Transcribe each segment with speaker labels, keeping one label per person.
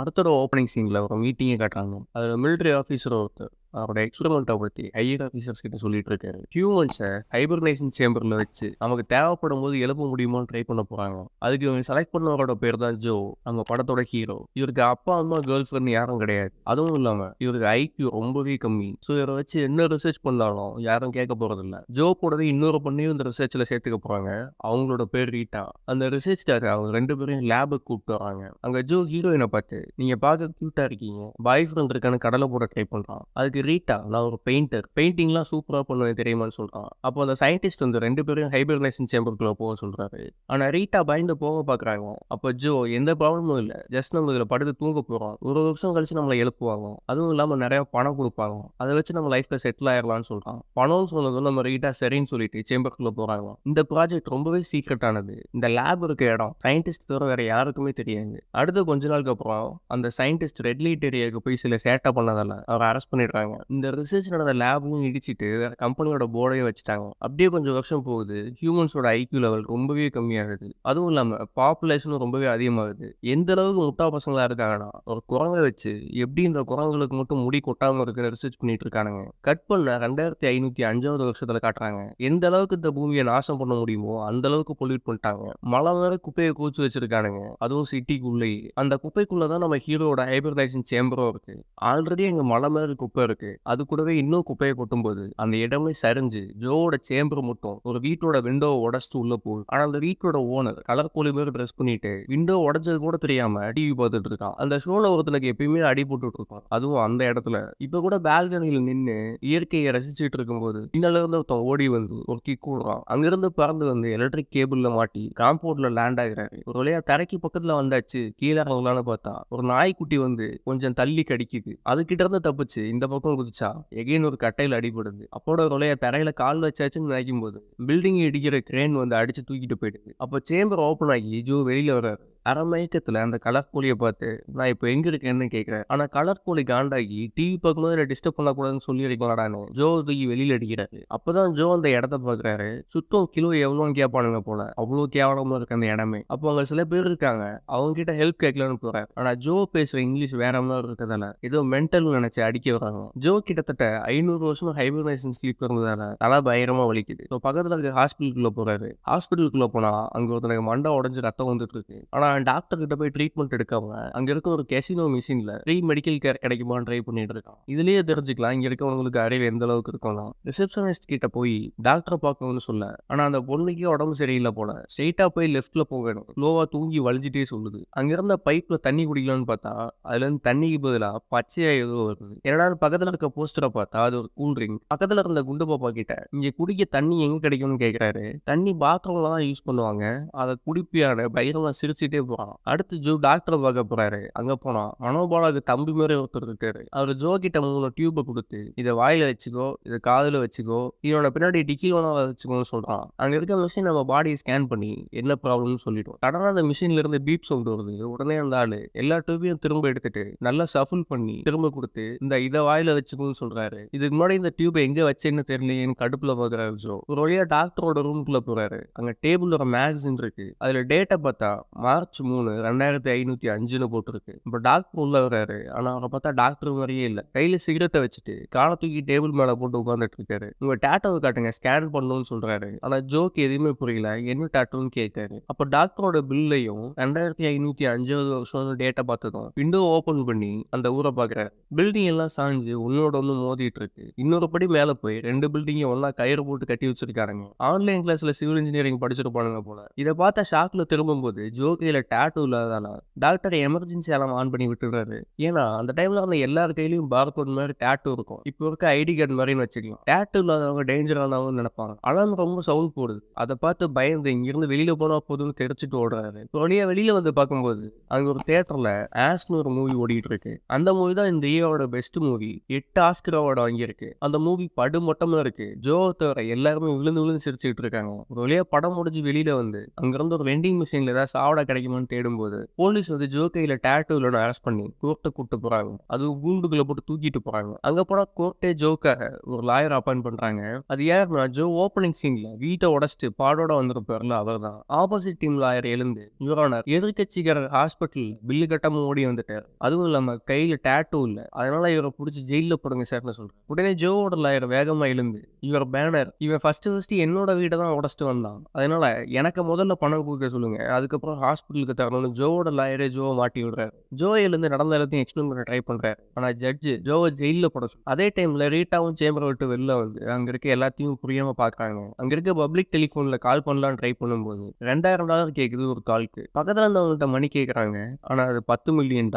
Speaker 1: படத்தோட ஓப்பனிங் சீன்ல ஒரு மீட்டிங்கே காட்டுறாங்க. அதுல மிலிட்டரி ஆஃபீஸர் ஒருத்தர் அவரோட எக்ஸ்பெரிமெண்ட்டை பத்தி ஹையர் ஆஃபீஸர்ஸ் கிட்ட சொல்லிட்டு இருக்காரு. ஹியூமன்ஸை ஹைபர்னேஷன் சேம்பர்ல வச்சு நமக்கு தேவைப்படும் போது எழுப்ப முடியுமான்னு ட்ரை பண்ண போறாங்க. அதுக்கு இவங்க செலக்ட் பண்ணவரோட பேர் தான் ஜோ, நம்ம படத்தோட ஹீரோ. இவருக்கு அப்பா அம்மா கேர்ள் ஃப்ரெண்ட் யாரும் கிடையாது. அதுவும் இல்லாம இவருக்கு ஐக்யூ ரொம்பவே கம்மி. ஸோ இவரை வச்சு என்ன ரிசர்ச் பண்ணாலும் யாரும் கேட்க போறது இல்ல. ஜோ கூடவே இன்னொரு பொண்ணையும் இந்த ரிசர்ச்ல சேர்த்துக்க போறாங்க. அவங்களோட பேர் ரீட்டா. அந்த ரிசர்ச்காக அவங்க ரெண்டு பேரையும் லேபுக்கு கூப்பிட்டு வராங்க. அங்க ஜோ ஹீரோயினை பார்த்து, நீங்க பார்க்க கியூட்டா இருக்கீங்க, பாய் ஃப்ரெண்ட் இருக்கான்னு கடலை போட ட்ரை பண்றான். அதுக்கு ரீட்டா, நான் ஒரு பெயிண்டர், பெயிண்டிங்லாம் சூப்பரா பண்ணுவேன் தெரியுமான்னு சொல்றான். அப்போ அந்த சயின்டிஸ்ட் வந்து ரெண்டு பேரும் ஹைபர்னேஷன் சேம்பருக்குள்ள போக சொல்றாரு. ஆனா ரீட்டா பயந்து போக பாக்குறாங்க. அப்ப ஜோ, எந்த ப்ராப்ளமும் இல்ல, ஜஸ்ட் நம்ம இதுல படுத்து தூங்க போறோம், ஒரு வருஷம் கழிச்சு நம்மளை எழுப்புவாங்க, அதுவும் இல்லாம நிறைய பணம் கொடுப்பாங்க, அதை வச்சு நம்ம லைஃப்ல செட்டில் ஆயிடலாம்னு சொல்றான். பணம்னு சொன்னதும் நம்ம ரீட்டா சரின்னு சொல்லிட்டு சேம்பருக்குள்ள போறாங்க. இந்த ப்ராஜெக்ட் ரொம்பவே சீக்ரெட்டானது. இந்த லேப் இருக்க இடம் சயின்டிஸ்ட் தவிர வேற யாருக்குமே தெரியாது. அடுத்த கொஞ்ச நாளுக்கு அப்புறம் அந்த சயின்டிஸ்ட் ரெட் லைட் ஏரியாவுக்கு போய் சில சேட்டை பண்ணதால அவரை அரெஸ்ட் பண்ணிடுறாங்க. இந்த ரிசர்ச் நடந்த லேபையும் இடிச்சிட்டு வேற கம்பெனியோட போர்டையும் வச்சுட்டாங்க. அப்படியே கொஞ்சம் வருஷம் போகுது. ஹியூமன்ஸோட ஐக்யூ லெவல் ரொம்பவே கம்மியாகுது. அதுவும் இல்லாம பாப்புலேஷனும் ரொம்பவே அதிகமாகுது. எந்த அளவுக்கு முட்டா பசங்களா இருக்காங்கன்னா, ஒரு குரங்கை வச்சு எப்படி இந்த குரங்குகளுக்கு மட்டும் முடி கொட்டாம இருக்குன்னு ரிசர்ச் பண்ணிட்டு இருக்கானுங்க. கட் பண்ண 2505 வருஷத்துல காட்டுறாங்க. எந்த அளவுக்கு இந்த பூமியை நாசம் பண்ண முடியுமோ அந்த அளவுக்கு பொல்யூட் பண்ணிட்டாங்க. மழை வேற குப்பையை கூச்சு வச்சிருக்கானுங்க, அதுவும் சிட்டிக்குள்ளே. அந்த குப்பைக்குள்ளதான் நம்ம ஹீரோட ஹைபர்னேஷன் சேம்பரும் இருக்கு. ஆல்ரெடி அங்க மலை மாதிரி குப்பை இருக்கு. அது கூடவே இன்னும் குப்பையை கொட்டும் போது அந்த இடமே சரிஞ்சு ஜோவோட சேம்பர் மட்டும் ஒரு வீட்டோட விண்டோவை உடச்சிட்டு உள்ள போகுது. ஆனா அந்த வீட்டோட ஓனர் கலர் கோழி மாதிரி ட்ரெஸ் பண்ணிட்டு விண்டோ உடச்சது கூட தெரியாம டிவி பார்த்துட்டு இருக்கான். அந்த ஷோல ஒருத்தனுக்கு எப்பயுமே அடி போட்டுட்டு இருக்கும், அதுவும் அந்த இடத்துல. இப்ப கூட பால்கனியில நின்று இயற்கையை ரசிச்சுட்டு இருக்கும்போது பின்னால இருந்து ஒருத்தன் ஓடி வந்து ஒரு கிக் கூடுறான். அங்கிருந்து பறந்து வந்து எலக்ட்ரிக் கேபிள்ல மாட்டி காம்பவுண்ட்ல லேண்ட் ஆகிறாரு. ஒரு வழியா தரைக்கு பக்கத்துல வந்தாச்சு, கீழே இறங்கலான்னு பார்த்தா ஒரு நாய்க்குட்டி வந்து கொஞ்சம் தள்ளி கடிக்குது. அதுகிட்ட இருந்து தப்பிச்சு இந்த பக்கம் குதிச்சா எகைன் ஒரு கட்டையில அடிபடுது. அப்போட ஒரு வழியா தரையில கால் வச்சாச்சுன்னு நினைக்கும் போது பில்டிங் இடிக்கிற கிரேன் வந்து அடிச்சு தூக்கிட்டு போயிடுது. அப்போ சேம்பர் ஓப்பன் ஆகி ஜோ வெளியில வர்றாரு. அரை மயக்கத்துல அந்த கலர் கோழியை பார்த்து, நான் இப்போ எங்க இருக்கேன்னு கேட்கிறேன். ஆனா கலர் கோழி காண்டாகி டிவி பார்க்கும்போது என்ன டிஸ்டர்ப் பண்ணக்கூடாதுன்னு சொல்லி இருக்கலாடான்னு ஜோ தூக்கி வெளியில அடிக்கிறாரு. அப்பதான் ஜோ அந்த இடத்த பாக்குறாரு. சுத்தம் கிலோ எவ்வளோன்னு கேட்பானுங்க போல, அவ்வளோ கேவலமா இருக்கு அந்த இடமே. அப்போ அங்க சில பேர் இருக்காங்க, அவங்க கிட்ட ஹெல்ப் கேட்கலான்னு போறாரு. ஆனா ஜோ பேசுற இங்கிலீஷ் வேற மாதிரி இருக்கிறதால ஏதோ மென்டல் நினைச்சு அடிக்க வராங்க. ஜோ கிட்டத்தட்ட 500 வருஷமா ஹைபர்னேஷன் ஸ்லீப் இருந்ததால தலை பயங்கரமா வலிக்குது. ஸோ பக்கத்துல இருக்க ஹாஸ்பிட்டலுக்குள்ள போறாரு. ஹாஸ்பிட்டலுக்குள்ள போனா அங்க ஒருத்தனுக்கு மண்டை உடஞ்சு ரத்தம் வந்துட்டு இருக்கு. ஆனா டாக்டர் கிட்ட போய் ட்ரீட்மெண்ட் எடுக்காம அங்க இருக்க ஒரு கேசினோ மிஷின்ல ஃப்ரீ மெடிக்கல் கேர் கிடைக்குமான்னு ட்ரை பண்ணிட்டு இருக்கான். இதுலயே தெரிஞ்சுக்கலாம் இங்க இருக்கவங்களுக்கு அறிவு எந்த அளவுக்கு இருக்கும். ரிசப்ஷனிஸ்ட் கிட்ட போய் டாக்டரை பார்க்கணும்னு சொல்ல, ஆனா அந்த பொண்ணுக்கே உடம்பு சரியில்லை போல, ஸ்ட்ரெயிட்டா போய் லெஃப்ட்ல போகணும். ஸ்லோவா தூங்கி வலிஞ்சிட்டே சொல்லுது. அங்க இருந்த பைப்ல தண்ணி குடிக்கலாம்னு பார்த்தா அதுல இருந்து தண்ணிக்கு பதிலா பச்சையா ஏதோ வருது. என்னடா பக்கத்துல இருக்க போஸ்டரை பார்த்தா அது ஒரு கூல் ட்ரிங்க். பக்கத்துல இருந்த குண்டு பாப்பா கிட்ட இங்க குடிக்க தண்ணி எங்க கிடைக்கும்னு கேட்கிறாரு. தண்ணி பாத்ரூம்ல தான் யூஸ் பண்ணுவாங்க, அதை குடிப்பியான பயிரமா சிரிச்சுட்டே போறான். அடுத்து ஜோ டாக்டரை பார்க்க போறாரு. அங்க போனா மனோபாலாக்கு தம்பி மாதிரி ஒருத்தர் இருக்காரு. அவர் ஜோ கிட்ட 3 டியூபை கொடுத்து, இதை வாயில வச்சுக்கோ, இதை காதுல வச்சுக்கோ, இதோட பின்னாடி டிக்கிலோனா வச்சுக்கோன்னு சொல்றான். அங்க இருக்க மிஷின் நம்ம பாடியை ஸ்கேன் பண்ணி என்ன ப்ராப்ளம்னு சொல்லிடும். சடனா அந்த மிஷின்ல இருந்து பீப் சவுண்ட் வருது. உடனே அந்த ஆளு எல்லா டியூபையும் திரும்ப எடுத்துட்டு நல்லா சஃபுல் பண்ணி திரும்ப கொடுத்து இதை வாயில வச்சுக்கோன்னு சொல்றாரு. இதுக்கு முன்னாடி இந்த டியூபை எங்க வச்சேன்னு தெரியலையேன்னு கடுப்புல பாக்குறாரு ஜோ. ஒரு வழியா டாக்டரோட ரூம்குள்ள போறாரு. அங்க டேபிள் ஒரு மேகசின் இருக்கு. அதுல டேட்டா பார்த்தா மார்ச் 3, 2505 போட்டிருக்கு. இப்போ டாக்டர் உள்ள வர்றாரு. ஆனா அவரை பார்த்தா டாக்டர் மாதிரியே இல்ல. கையில சிகரெட்டை வச்சுட்டு காலை தூக்கி டேபிள் மேல போட்டு உட்காந்துட்டு இருக்காரு. உங்க டேட்டாவை காட்டுங்க, ஸ்கேன் பண்ணணும்னு சொல்றாரு. ஆனா ஜோக்கு எதுவுமே புரியல, என்ன டேட்டுன்னு கேட்காரு. அப்ப டாக்டரோட பில்லையும் 2505 வருஷம் டேட்டா பார்த்ததும் விண்டோ ஓபன் பண்ணி அந்த ஊரை பாக்குறாரு. பில்டிங் எல்லாம் சாஞ்சு உன்னோட ஒண்ணு மோதிட்டு இருக்கு. இன்னொரு படி மேல போய் 2 பில்டிங்கும் ஒன்னா கயிறு போட்டு கட்டி வச்சிருக்காங்க. ஆன்லைன் கிளாஸ்ல சிவில் இன்ஜினியரிங் படிச்சிருப்பானுங்க போல. இதை பார்த்தா ஷாக்ல திரும்பும்போது ஜோ கையில டேட்டூ இல்லாததால டாக்டர் எமர்ஜென்சி அலாம் ஆன் பண்ணி விட்டுறாரு. ஏன்னா அந்த டைம்ல வந்து எல்லார் கையிலயும் பார்கோட் மாதிரி டேட்டூ இருக்கும். இப்போ இருக்க ஐடி கார்டு மாதிரின்னு வச்சுக்கலாம். டேட்டூ இல்லாதவங்க டேஞ்சர் ஆனவங்க நினைப்பாங்க. அலாம் ரொம்ப சவுண்ட் போடுது. அதை பார்த்து பயந்து இங்கிருந்து வெளியில போனா போதும்னு தெரிச்சுட்டு ஓடுறாரு. வழியா வெளியில வந்து பார்க்கும்போது அங்க ஒரு தியேட்டர்ல ஆஸ்னு ஒரு மூவி ஓடிட்டு இருக்கு. அந்த மூவி தான் இந்த இயரோட பெஸ்ட் மூவி. 8 ஆஸ்கர் அவார்டு வாங்கியிருக்கு. அந்த மூவி படு மொட்டமா இருக்கு. ஜோ தவிர எல்லாருமே விழுந்து விழுந்து சிரிச்சுட்டு இருக்காங்க. ஒரு வழியா படம் முடிஞ்சு வெளியில வந்து அங்கிருந்து ஒரு வெண்டிங் மிஷின்ல ஏதாவது சாவடா கிடைக்கும் முடியுமான்னு தேடும்போது போலீஸ் வந்து ஜோ கையில டேட்டூ இல்லைன்னு அரெஸ்ட் பண்ணி கோர்ட்டை கூட்டு போறாங்க. அதுவும் கூண்டுக்குள்ள போட்டு தூக்கிட்டு போறாங்க. அங்க போனா கோர்ட்டே ஜோக்காக ஒரு லாயர் அப்பாயிண்ட் பண்றாங்க. அது யாருன்னா ஜோ ஓப்பனிங் சீன்ல வீட்டை உடைச்சிட்டு பாடோட வந்திருப்பாருல அவர் தான். ஆப்போசிட் டீம் லாயர் எழுந்து யுவரானர் எதிர்கட்சிக்காரர் ஹாஸ்பிட்டல் பில்லு கட்டாம ஓடி வந்துட்டாரு. அதுவும் இல்லாம கையில டேட்டூ இல்ல. அதனால இவரை பிடிச்சி ஜெயில போடுங்க சார்னு சொல்றேன். உடனே ஜோவோட லாயர் வேகமா எழுந்து இவர் பேனர் இவன் ஃபர்ஸ்ட் என்னோட வீட்டை தான் உடச்சிட்டு வந்தான். அதனால எனக்கு முதல்ல பணம் கொடுக்க சொல்லுங்க. அதுக்கப்புறம் ஹாஸ்பிட்டலுக்கு தரணும்னு ஜோவோட லாயரே ஜோவை மாட்டி விடுறாரு. ஜோ எழுந்து நடந்த எல்லாத்தையும் எக்ஸ்பிளைன் பண்ண ட்ரை பண்றாரு. ஆனா ஜட்ஜு ஜோவை ஜெயில போட சொல்லு. அதே டைம்ல ரீட்டாவும் சேம்பரை விட்டு வெளில வந்து அங்க இருக்க எல்லாத்தையும் புரியாம பாக்குறாங்க. அங்க இருக்க பப்ளிக் டெலிபோன்ல கால் பண்ணலாம்னு ட்ரை பண்ணும்போது $2000 கேக்குது ஒரு கால்க்கு. பக்கத்துல இருந்தவங்கள்ட்ட மணி கேக்குறாங்க. ஆனா அது $10 மில்லியன்.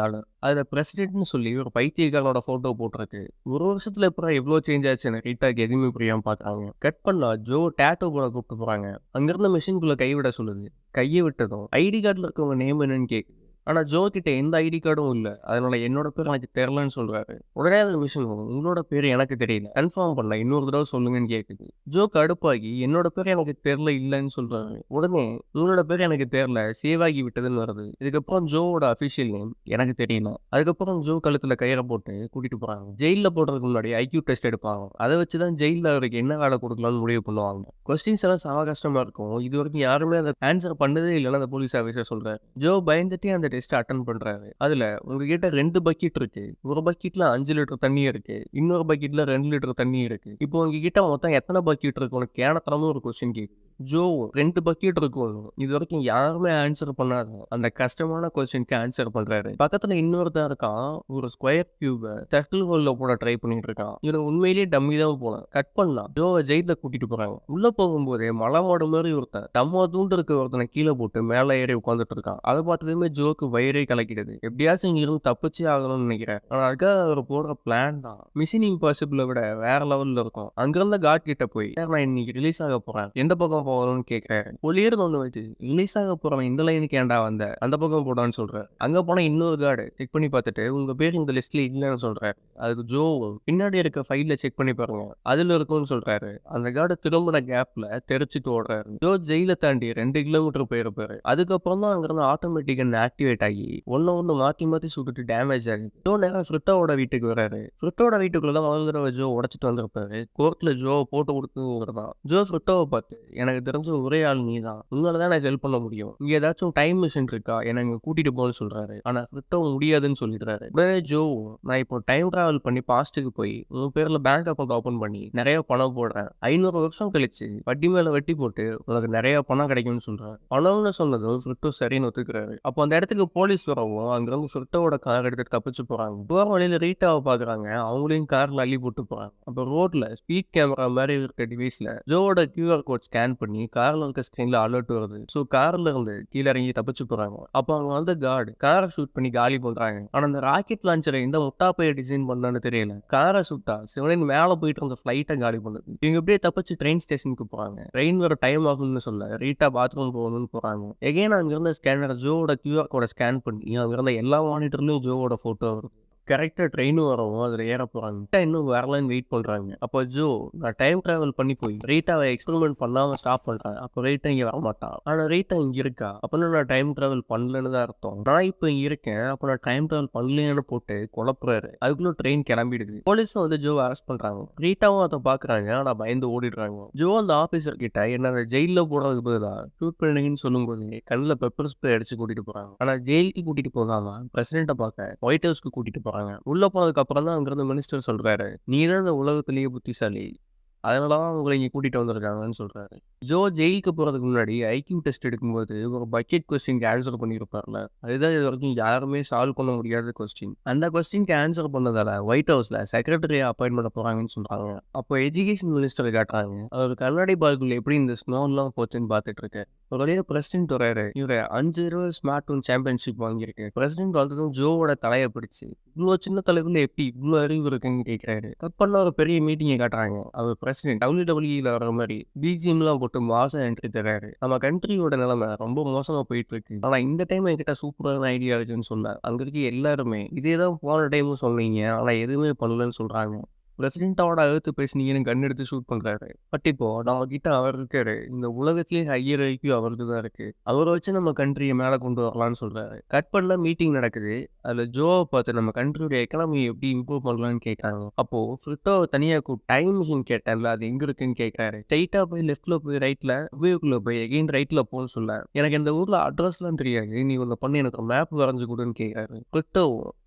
Speaker 1: அதுல பிரசிடென்ட்னு சொல்லி ஒரு பைத்தியக்காரனோட போட்டோ போட்டிருக்கு. ஒரு வருஷத்துல அப்புறம் எவ்வளவு சேஞ்ச் ஆச்சுன்னு ரீட்டாக்கு எதுவுமே புரியாம பாக்குறாங்க. கட் பண்ணா ஜோ டேட்டோ போட கூப்பிட்டு போறாங்க. அங்கிருந்த மிஷின்குள்ள கைவிட சொல்லுது. கையை விட்டதும் ஐடி கார்டுல இருக்கவங்க நேம் என்னன்னு கேக்குது. ஆனா ஜோ கிட்ட எந்த ஐடி கார்டும் இல்ல. அதனால என்னோட பேர் எனக்கு தெரியலன்னு சொல்றாரு. உடனே அந்த மிஷின் உங்களோட பேர் எனக்கு தெரியல, கன்ஃபார்ம் பண்ணல, இன்னொரு தடவை சொல்லுங்கன்னு கேக்குது. ஜோ கடுப்பாகி என்னோட பேர் எனக்கு தெரியல இல்லன்னு சொல்றாரு. உடனே உங்களோட பேர் எனக்கு தெரியல, சேவ் ஆகி விட்டதுன்னு வருது. இதுக்கப்புறம் ஜோவோட அபிஷியல் நேம் எனக்கு தெரியல. அதுக்கப்புறம் ஜோ கழுத்துல கயிறை போட்டு கூட்டிட்டு போறாங்க. ஜெயில போடுறதுக்கு முன்னாடி ஐக்யூ டெஸ்ட் எடுப்பாங்க. அதை வச்சுதான் ஜெயில அவருக்கு என்ன வேலை கொடுக்கலாம்னு முடிவு பண்ணுவாங்க. கொஸ்டின்ஸ் எல்லாம் சம கஷ்டமா இருக்கும். இது வரைக்கும் யாருமே அந்த ஆன்சர் பண்ணதே இல்லைன்னு அந்த போலீஸ் ஆஃபீஸர் சொல்றாரு. ஜோ பயந்துட்டே அந்த டெஸ்ட் அட்டன் பண்றாரு. அதுல உங்ககிட்ட 2 பக்கெட் இருக்கு. ஒரு பக்கெட்ல 5 லிட்டர் தண்ணி இருக்கு, இன்னொரு பக்கெட்ல 2 லிட்டர் தண்ணி இருக்கு. இப்போ உங்ககிட்ட மொத்தம் எத்தனை பக்கெட் இருக்கு உனக்கு கேனத்தனமும் ஒரு கொஸ்டின் கேக்குது. ஜோ 2 பக்கெட் இருக்கும். இது வரைக்கும் யாருமே ஆன்சர் பண்ணாத அந்த கஷ்டமான கொஸ்டினுக்கு ஆன்சர் பண்றாரு. பக்கத்துல இன்னொருத்தன் இருக்கான். ஒரு ஸ்கொயர் கியூப சர்க்கிள் ஹோல்ல போட ட்ரை பண்ணிட்டு இருக்கான். இவன் உண்மையிலேயே டம்மி தான் போல. கட் பண்ணலாம். ஜோவை ஜெயில கூட்டிட்டு போறாங்க. உள்ள போகும்போதே மலை மாடு மாதிரி ஒருத்தன் தம்ம தூண்டு இருக்க ஒருத்தனை கீழே போட்டு மேல ஏறி உட்காந்துட்டு இருக்கான். அதை பார்த்ததுமே ஜோக்கு வயிறே கலக்கிடுது. எப்படியாச்சும் இங்க இருந்து தப்பிச்சே ஆகணும்னு நினைக்கிறேன். ஆனா அதுக்காக அவர் போடுற பிளான் தான் மிஷன் இம்பாசிபிளை விட வேற லெவல்ல இருக்கும். அங்கிருந்த காட் கிட்ட போய் நான் இன்னைக்கு ரிலீஸ் ஆக போறேன், எந்த பக்கம் போகணும்னு கேட்கிறேன். ஒளியர் ஒண்ணு வச்சு ரிலீஸ் ஆக போறவன் இந்த லைனுக்கு ஏன்டா வந்த, அந்த பக்கம் போடான்னு சொல்றாரு. அங்க போனா இன்னொரு கார்டு செக் பண்ணி பார்த்துட்டு உங்க பேர் இந்த லிஸ்ட்ல இல்லைன்னு சொல்றாரு. அதுக்கு ஜோ பின்னாடி இருக்க ஃபைல்ல செக் பண்ணி பாருங்க, அதுல இருக்கும்னு சொல்றாரு. அந்த கார்டு திரும்பின கேப்ல தெரிச்சுட்டு ஓடுறாரு. ஜோ ஜெயில தாண்டி 2 கிலோமீட்டர் போயிருப்பாரு. அதுக்கப்புறம் தான் அங்கிருந்து ஆட்டோமேட்டிக் ஆக்டிவேட் ஆகி ஒன்னு மாத்தி மாத்தி சுட்டுட்டு டேமேஜ் ஆகுது. ஜோ நேரம் ஃப்ரிட்டோட வீட்டுக்கு வராரு. ஃப்ரிட்டோட வீட்டுக்குள்ள தான் முதல் தடவை ஜோ உடைச்சிட்டு வந்திருப்பாரு. கோர்ட்ல ஜோ போட்டு கொடுத்துதான். ஜோ ஃப்ரிட்டோவை பார்த்து எனக்கு தெரிஞ்ச ஒரே ஆள் நீ தான், உங்களால தான் எனக்கு ஹெல்ப் பண்ண முடியும், இங்க ஏதாச்சும் டைம் மிஷின் இருக்கா எனக்கு கூட்டிட்டு போன்னு சொல்றாரு. ஆனா ஃப்ரிட்டோ முடியாதுன்னு சொல்லிடுறாரு. உடனே ஜோ நான் இப்போ டைம் டிராவல் பண்ணி பாஸ்ட்டுக்கு போய் உன் பேர்ல பேங்க் அக்கௌண்ட் ஓபன் பண்ணி நிறைய பணம் போடுறேன், 500 வருஷம் கழிச்சு வட்டி மேல வட்டி போட்டு உனக்கு நிறைய பணம் கிடைக்கும்னு சொல்றாரு. பணம்னு சொன்னதும் ஃப்ரிட்டோ சரின்னு ஒத்துக்கிறாரு. அப்போ அந்த இடத்துக்கு போலீஸ் வரவும் அங்கிருந்து ஃப்ரிட்டோட கார் எடுத்துட்டு தப்பிச்சு போறாங்க. போற வழியில ரீட்டாவை பாக்குறாங்க. அவங்களையும் கார்ல அள்ளி போட்டு போறாங்க. அப்போ ரோட்ல ஸ்பீட் கேமரா மாதிரி இருக்க டிவைஸ்ல ஜோவோட கியூஆர் கோட் ஸ்கேன் பண்ணி கார்ல இருக்க ஸ்கிரீன்ல அலர்ட் வருது. சோ கார்ல இருந்து கீழே இறங்கி தப்பிச்சு போறாங்க. அப்போ அவங்க வந்து கார்டு காரை ஷூட் பண்ணி காலி பண்றாங்க. ஆனா அந்த ராக்கெட் லான்ச்சரை இந்த முட்டாப்பைய டிசைன் பண்ணான்னு தெரியல. காரை சுட்டா சிவனின் மேல போயிட்டு இருந்த ஃபிளைட்டை காலி பண்ணுது. இவங்க எப்படியே தப்பிச்சு ட்ரெயின் ஸ்டேஷனுக்கு போறாங்க. ட்ரெயின் வர டைம் ஆகும்னு சொல்ல ரீட்டா பாத்ரூம் போகணும்னு போறாங்க. எகைன் அங்க இருந்த ஸ்கேனர் ஜோவோட கியூஆர் கோட ஸ்கேன் பண்ணி அங்க இருந்த எல்லா மானிட்டர்லயும் ஜோவோட போட்டோ வருது. கரெக்டாக ட்ரெயினும் வரவும் அதில் ஏற போகிறாங்க. இன்னும் வரலன்னு வெயிட் பண்ணுறாங்க. அப்போ ஜோ நான் டைம் ட்ராவல் பண்ணி போய் ரீட்டாவை எக்ஸ்பெரிமெண்ட் பண்ணாமல் ஸ்டாப் பண்ணுறேன். அப்போ ரீட்டா இங்கே வரமாட்டான். ஆனால் ரீட்டா இங்கே இருக்கா. அப்போ நான் டைம் ட்ராவல் பண்ணலன்னு தான் அர்த்தம். நான் இப்போ இங்கே இருக்கேன், அப்போ நான் டைம் ட்ராவல் பண்ணலன்னு போட்டு குழப்புறாரு. அதுக்குள்ள ட்ரெயின் கிளம்பிடுது. போலீஸும் வந்து ஜோவை அரெஸ்ட் பண்ணுறாங்க. ரீட்டாவும் அதை பார்க்குறாங்க. ஆனால் பயந்து ஓடிடுறாங்க. ஜோ அந்த ஆஃபீஸர் கிட்ட என்ன ஜெயிலில் போடுறதுக்கு பதிலாக ஷூட் பண்ணுங்கன்னு சொல்லும்போது கண்ணில் பெப்பர் ஸ்ப்ரே அடிச்சு கூட்டிட்டு போகிறாங்க. ஆனால் ஜெயிலுக்கு கூட்டிட்டு போகாம பிரசிடென்ட்டை பார்க்க ஒயிட் ஹவுஸ்க்கு கூட்டிட்டு போறாங்க. உள்ள போனதுக்கு அப்புறம் தான் அங்கிருந்த மினிஸ்டர் சொல்றாரு, நீ தான் இந்த உலகத்திலேயே புத்திசாலி, அதனாலதான் உங்களை இங்க கூட்டிட்டு வந்திருக்காங்கன்னு சொல்றாரு. ஜோ ஜெயிலுக்கு போறதுக்கு முன்னாடி ஐக்யூ டெஸ்ட் எடுக்கும்போது ஒரு பக்கெட் கொஸ்டின்க்கு ஆன்சர் பண்ணியிருப்பார்ல, அதுதான் இது வரைக்கும் யாருமே சால்வ் பண்ண முடியாத கொஸ்டின். அந்த கொஸ்டின்க்கு ஆன்சர் பண்ணதால ஒயிட் ஹவுஸ்ல செக்ரட்டரியா அப்பாயின்ட் பண்ண போறாங்கன்னு சொல்றாங்க. அப்போ எஜுகேஷன் மினிஸ்டர் காட்டுறாங்க. அவர் கண்ணாடி பால்குள்ள எப்படி இந்த ஸ்னோ எல்லாம் போச்சுன்னு பாத்துட்டு இருக்கு. ஒரு வழியா பிரசிடென்ட் வராரு. இவரை 5 ஸ்மார்ட் டூன் சாம்பியன்ஷிப் வாங்கியிருக்கு. பிரசிடென்ட் வந்ததும் ஜோவோட தலையை பிடிச்சு இவ்வளவு சின்ன தலைவர்ல எப்படி இவ்வளவு அறிவு இருக்குன்னு கேட்கிறாரு. கட் பண்ண ஒரு பெரிய மீட்டிங்கை காட்டுறாங்க. அவர் பிரசிடென்ட் WWE வர மாதிரி பிஜிஎம்லாம் போட்டு மாசம் என்ட்ரி தராரு. நம்ம கண்ட்ரியோட நிலைமை ரொம்ப மோசமா போயிட்டு இருக்கு, ஆனா இந்த டைம் என்கிட்ட சூப்பரான ஐடியா இருக்குன்னு சொன்னார். அங்க இருக்க எல்லாருமே இதேதான் போன டைமும் சொன்னீங்க, ஆனா எதுவுமே பண்ணலன்னு சொல்றாங்க. பிரசிடென்ட்டோட எதிர்த்து பேசுனீங்கன்னு கன் எடுத்து ஷூட் பண்றாரு. பட் இப்போ நம்ம கிட்ட அவர் இருக்காரு. இந்த உலகத்திலேயே ஹையர் ஐக்யூ அவருக்கு தான் இருக்கு. அவரை வச்சு நம்ம கண்ட்ரியை மேலே கொண்டு வரலாம்னு சொல்றாரு. கட் பண்ண மீட்டிங் நடக்குது. அதுல ஜோவை பார்த்து நம்ம கண்ட்ரியோட எக்கனாமி எப்படி இம்ப்ரூவ் பண்ணலாம்னு கேட்கறாங்க. அப்போ ஃப்ரிட்டோவை தனியா கூப்பிட்டு டைம் மிஷின் கேட்டார்ல, அது எங்க இருக்குன்னு கேட்கறாரு. ஸ்ட்ரைட்டா போய் லெஃப்ட்ல போய் ரைட்ல வேக்குள்ள போய் எகைன் ரைட்ல போன்னு சொல்ல, எனக்கு இந்த ஊர்ல அட்ரஸ்லாம் தெரியாது, நீ ஒன்று பண்ணி எனக்கு ஒரு மேப் வரைஞ்சு கொடுன்னு கேட்கறாரு. ஃப்ரிட்டோ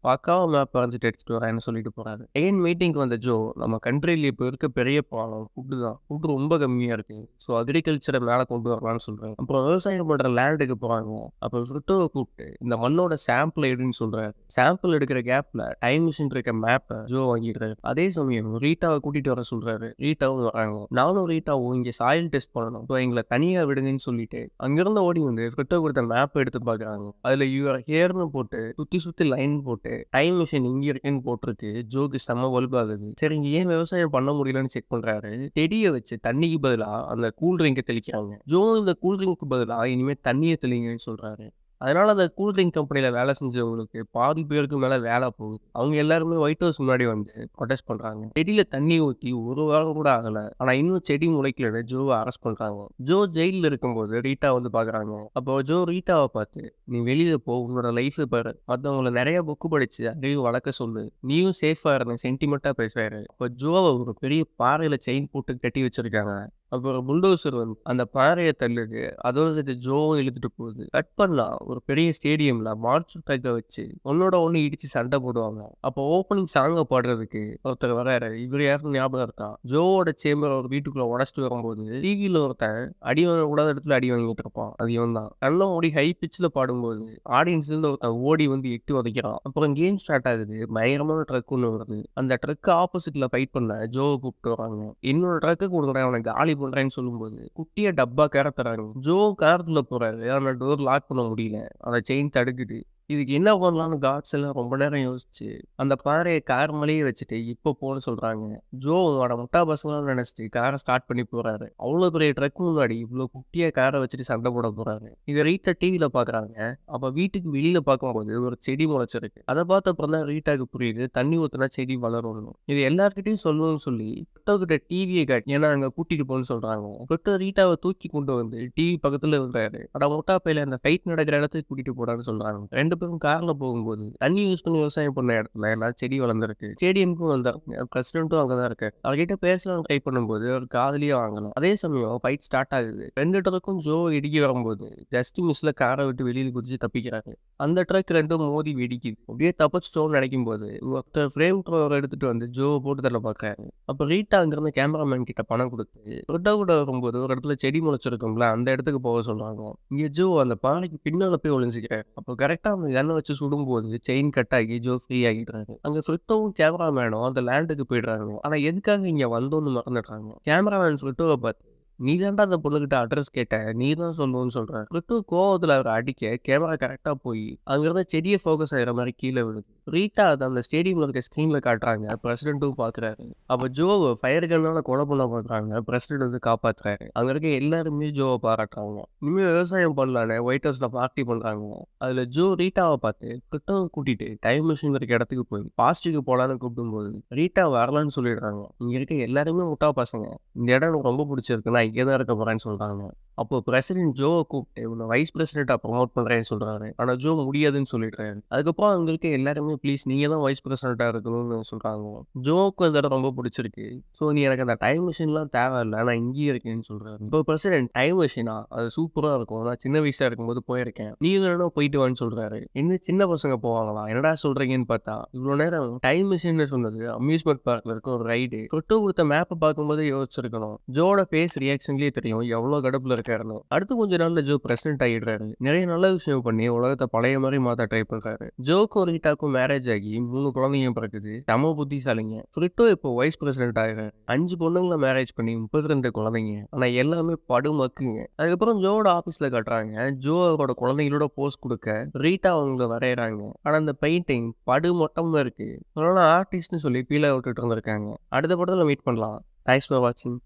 Speaker 1: பக்காவா மேப் வரைஞ்சிட்டு எடுத்துட்டு வரேன்னு சொல்லிட்டு போறாரு. எகைன் மீட்டிங்க்கு வந்த ஜோ, நம்ம கண்ட்ரியில் இப்போ இருக்க பெரிய ப்ராப்ளம் ஃபுட்டு தான். ஃபுட்டு ரொம்ப கம்மியா இருக்கு. ஸோ அக்ரிகல்ச்சரை மேலே கொண்டு வரலாம்னு சொல்றாரு. அப்புறம் விவசாயம் பண்ற லேண்டுக்கு போறாங்க. அப்போ ஃப்ரிட்டோவை கூப்பிட்டு இந்த மண்ணோட சாம்பிள் எடுன்னு சொல்றாரு. சாம்பிள் எடுக்கிற கேப்ல டைம் மிஷின் இருக்க மேப்பை ஜோ வாங்கிடுறாரு. அதே சமயம் ரீட்டாவை கூட்டிட்டு வர சொல்றாரு. ரீட்டாவும் வராங்க. நானும் ரீட்டாவும் இங்க சாயில் டெஸ்ட் பண்ணணும், இப்போ எங்களை தனியா விடுங்கன்னு சொல்லிட்டு அங்கிருந்து ஓடி வந்து ஃப்ரிட்டோ கொடுத்த மேப் எடுத்து பாக்குறாங்க. அதுல யூஆர் ஹியர்னு போட்டு சுத்தி சுத்தி லைன் போட்டு டைம் மிஷின் இங்க இருக்குன்னு போட்டிருக்கு. ஜோக்கு செம்ம வலுப்பாகுது. சரி, இங்க ஏன் விவசாயம் பண்ண முடியலன்னு செக் பண்றாரு. செடியை வச்சு தண்ணிக்கு பதிலா அந்த கூல் ட்ரிங்கை தெளிக்கிறாங்க. ஜோ இந்த கூல் ட்ரிங்க்கு பதிலா இனிமே தண்ணியை தெளிங்கன்னு சொல்றாரு. அதனால அந்த கூல் ட்ரிங்க் கம்பெனியில் வேலை செஞ்சவங்களுக்கு பாதி பேருக்கு மேலே வேலை போகுது. அவங்க எல்லாருமே ஒயிட் ஹவுஸ் முன்னாடி வந்து ப்ரொடெஸ்ட் பண்ணுறாங்க. செடியில் தண்ணி ஊற்றி ஒரு வாரம் கூட ஆகலை, ஆனால் இன்னும் செடி முளைக்கலன்னு ஜோவை அரெஸ்ட் பண்ணுறாங்க. ஜோ ஜெயிலில் இருக்கும்போது ரீட்டா வந்து பார்க்குறாங்க. அப்போ ஜோ ரீட்டாவை பார்த்து, நீ வெளியில் போ, உன்னோட லைஃப் பாரு, மற்றவங்களை நிறைய புக்கு படிச்சு அறிவு வளர்க்க சொல்லு, நீயும் சேஃபாக இருந்த சென்டிமெண்ட்டாக பேசுவாரு. அப்போ ஜோவை ஒரு பெரிய பாறையில் செயின் போட்டு கட்டி வச்சிருக்காங்க. அப்புறம் புல்டோசர் வந்து அந்த பாறையை தள்ளுது. அதோட ஜோவும் இழுத்துட்டு போகுது. கட் பண்ணலாம் ஒரு பெரிய ஸ்டேடியம்ல மார்ச் ட்ரக்கை வச்சு ஒன்னோட ஒன்று இடிச்சு சண்டை போடுவாங்க. அப்போ ஓப்பனிங் சாங்கை பாடுறதுக்கு ஒருத்தர் வராரு. இவர் யாருன்னு ஞாபகம் இருக்கா? ஜோவோட சேம்பர் ஒரு வீட்டுக்குள்ள உடச்சிட்டு வரும்போது டிவியில ஒருத்தன் அடி வாங்க கூடாத இடத்துல அடி வாங்கிட்டு இருப்பான். அது இவன் தான். கண்ணம் ஓடி ஹை பிச்சில் பாடும்போது ஆடியன்ஸ்ல இருந்து ஒருத்தன் ஓடி வந்து எட்டி உதைக்கிறான். அப்புறம் கேம் ஸ்டார்ட் ஆகுது. பயங்கரமான ட்ரக் ஒன்று வருது. அந்த ட்ரக் ஆப்போசிட்ல ஃபைட் பண்ண ஜோவை கூப்பிட்டு வராங்க. இன்னொரு ட்ரக்கு கொடுக்குறேன், அவனை காலி பண்றேன்னு சொல்லும்போது குட்டிய டப்பா கேர தராங்க. ஜோ காரத்துல போறாரு. ஆனா டோர் லாக் பண்ண முடியல. அந்த செயின் தடுக்குது. இதுக்கு என்ன பண்ணலாம்னு காட்ஸ் எல்லாம் ரொம்ப நேரம் யோசிச்சு அந்த பாறையை கார் மேலேயே வச்சுட்டு இப்போ போன்னு சொல்றாங்க. ஜோ அவனோட முட்டா பசங்களாம் நினைச்சிட்டு காரை ஸ்டார்ட் பண்ணி போறாரு. அவ்வளவு பெரிய ட்ரக் முன்னாடி இவ்வளவு குட்டியா காரை வச்சுட்டு சண்டை போட போறாரு. இதை ரீட்டா டிவியில பாக்குறாங்க. அப்ப வீட்டுக்கு வெளியில பார்க்கும்போது ஒரு செடி முளைச்சிருக்கு. அதை பார்த்த அப்புறம் தான் ரீட்டாக்கு புரியுது, தண்ணி ஊத்துனா செடி வளரும். இது எல்லார்கிட்டையும் சொல்லணும்னு சொல்லி கிட்ட டிவியை காட்டி ஏன்னா அங்க கூட்டிட்டு போன்னு சொல்றாங்க. கிட்ட ரீட்டாவை தூக்கி கொண்டு வந்து டிவி பக்கத்துல இருந்தாரு. ஆனா முட்டா பையில அந்த ஃபைட் நடக்கிற இடத்துக்கு கூட்டிட்டு போறான்னு சொல்றாங்க. ரெண்டு பேரும் கார்ல போகும்போது தண்ணி யூஸ் பண்ணி விவசாயம் பண்ண இடத்துல எல்லாம் செடி வளர்ந்துருக்கு. ஸ்டேடியமுக்கும் வந்தாங்க. பிரசிடென்ட்டும் அங்கதான் இருக்கு. அவர்கிட்ட பேசலாம் ட்ரை பண்ணும்போது ஒரு காதலியே வாங்கலாம். அதே சமயம் ஃபைட் ஸ்டார்ட் ஆகுது. ரெண்டு ட்ரக்கும் ஜோ இடிக்கி வரும்போது ஜஸ்ட் மிஸ்ல காரை விட்டு வெளியில குதிச்சு தப்பிக்கிறாங்க. அந்த ட்ரக் ரெண்டும் மோதி வெடிக்குது. அப்படியே தப்பிச்சிட்டோம்னு நினைக்கும் போது ஒருத்தர் ஃப்ரேம் எடுத்துட்டு வந்து ஜோவை போட்டு தள்ள பாக்குறாரு. அப்ப ரீட்டா அங்கிருந்து கேமராமேன் கிட்ட பணம் கொடுத்து ரிட்டா கூட வரும்போது ஒரு இடத்துல செடி முளைச்சிருக்கும்ல, அந்த இடத்துக்கு போக சொல்றாங்க. இங்க ஜோ அந்த பாறைக்கு பின்னால போய் ஒளிஞ்சுக்கிறாரு. அப்போ கரெக்டா அந்த கண்ணை வச்சு சுடும்போது செயின் கட் ஆகி ஜோ ஃப்ரீ ஆகிடுறாரு. அங்க ஃப்ரிட்டோவும் கேமராமேனும் அந்த லேண்டுக்கு போயிடுறாங்க. ஆனா எதுக்காக இங்க வந்தோன்னு மறந்துடுறாங்க. கேமராமேன் ஃப்ரிட்டோவை பார்த்து, நீ தான்டா அந்த பொண்ணுகிட்ட அட்ரஸ் கேட்ட, நீ தான் சொல்லணும்னு சொல்ற. ஃப்ரிட்டோ கோவத்துல அவர் அடிக்க கேமரா கரெக்டா போய் அங்கிருந்த செடியை ஃபோக்கஸ் ஆகிற மாதிரி கீழே விழுது. ரீட்டா அதை அந்த ஸ்டேடியம்ல இருக்க ஸ்கிரீன்ல காட்டுறாங்க. பிரசிடென்ட்டும் பாக்குறாரு. அப்ப ஜோவை ஃபயர் கன்னால கொலை பண்ண பாக்குறாங்க. பிரசிடென்ட் வந்து காப்பாத்துறாரு. அங்க இருக்க எல்லாருமே ஜோவை பாராட்டுறாங்க. இனிமே விவசாயம் பண்ணலான்னு ஒயிட் ஹவுஸ்ல பார்ட்டி பண்றாங்க. அதுல ஜோ ரீட்டாவை பார்த்து ஃப்ரிட்டோவை கூட்டிட்டு டைம் மிஷின் இருக்க இடத்துக்கு போய் பாஸ்ட்டுக்கு போலான்னு கூப்பிடும் போது ரீட்டா வரலான்னு சொல்லிடுறாங்க. இங்க இருக்க எல்லாருமே முட்டா பசங்க, இந்த இடம் எனக்கு ரொம்ப பிடிச்சிருக்குன்னா இங்கே தான் இருக்க போறேன்னு சொல்றாங்க. அப்போ பிரசிடென்ட் ஜோவை கூப்பிட்டு இவனை வைஸ் பிரசிடென்ட்டா ப்ரமோட் பண்றேன்னு சொல்றாரு. ஆனா ஜோ முடியாதுன்னு சொல்லிடுறாரு. அதுக்கப்புறம் அங்க இருக்க எல்லாருமே ப்ளீஸ் நீங்க தான் வைஸ் பிரசிடென்ட்டா இருக்கணும்னு சொல்றாங்க. ஜோவுக்கு அந்த இடம் ரொம்ப பிடிச்சிருக்கு. ஸோ நீ எனக்கு அந்த டைம் மிஷின்லாம் தேவையில்லை, நான் இங்கேயே இருக்கேன்னு சொல்றாரு. இப்போ பிரசிடென்ட் டைம் மிஷினா அது சூப்பரா இருக்கும், நான் சின்ன வயசா இருக்கும்போது போயிருக்கேன், நீ வேணும் போயிட்டு வான்னு சொல்றாரு. இன்னும் சின்ன பசங்க போவாங்களா, என்னடா சொல்றீங்கன்னு பார்த்தா இவ்வளவு நேரம் டைம் மிஷின் சொன்னது அம்யூஸ்மெண்ட் பார்க்ல இருக்க ஒரு ரைடு. தொட்டு கொடுத்த மேப்பை பார்க்கும்போது யோசிச்சிருக்கணும். ஜோட ஃபேஸ் ரியாக்ஷன்லயே தெரியும் எவ்வளவு கடுப்புல இருக்காருன்னு. அடுத்து கொஞ்ச நாள்ல ஜோ பிரசிடென்ட் ஆகிடுறாரு. நிறைய நல்ல விஷயம் பண்ணி உலகத்தை பழைய மாதிரி மாத்த ட்ரை பண்றாரு. ஜோக்கும் ரீட்டாக்கும் மேரேஜ் ஆகி 3 குழந்தைங்க பிறக்குது. தம புத்திசாலிங்க. ஃப்ரிட்டோ இப்போ வைஸ் பிரசிடென்ட் ஆகிறாரு. 5 பொண்ணுங்களை மேரேஜ் பண்ணி 32 குழந்தைங்க. ஆனா எல்லாமே படுமக்குங்க. அதுக்கப்புறம் ஜோட ஆபீஸ்ல காட்டுறாங்க. ஜோ அவரோட குழந்தைங்களோட போஸ்ட் கொடுக்க ரீட்டா அவங்கள வரையறாங்க. ஆனா அந்த பெயிண்டிங் படு மொட்டமா இருக்கு. அதனால ஆர்டிஸ்ட்னு சொல்லி கீழே விட்டுட்டு இருந்திருக்காங்க. அடுத்த படத்துல மீட் பண்ணலாம். தேங்க்ஸ் ஃபார் வாட்சிங்.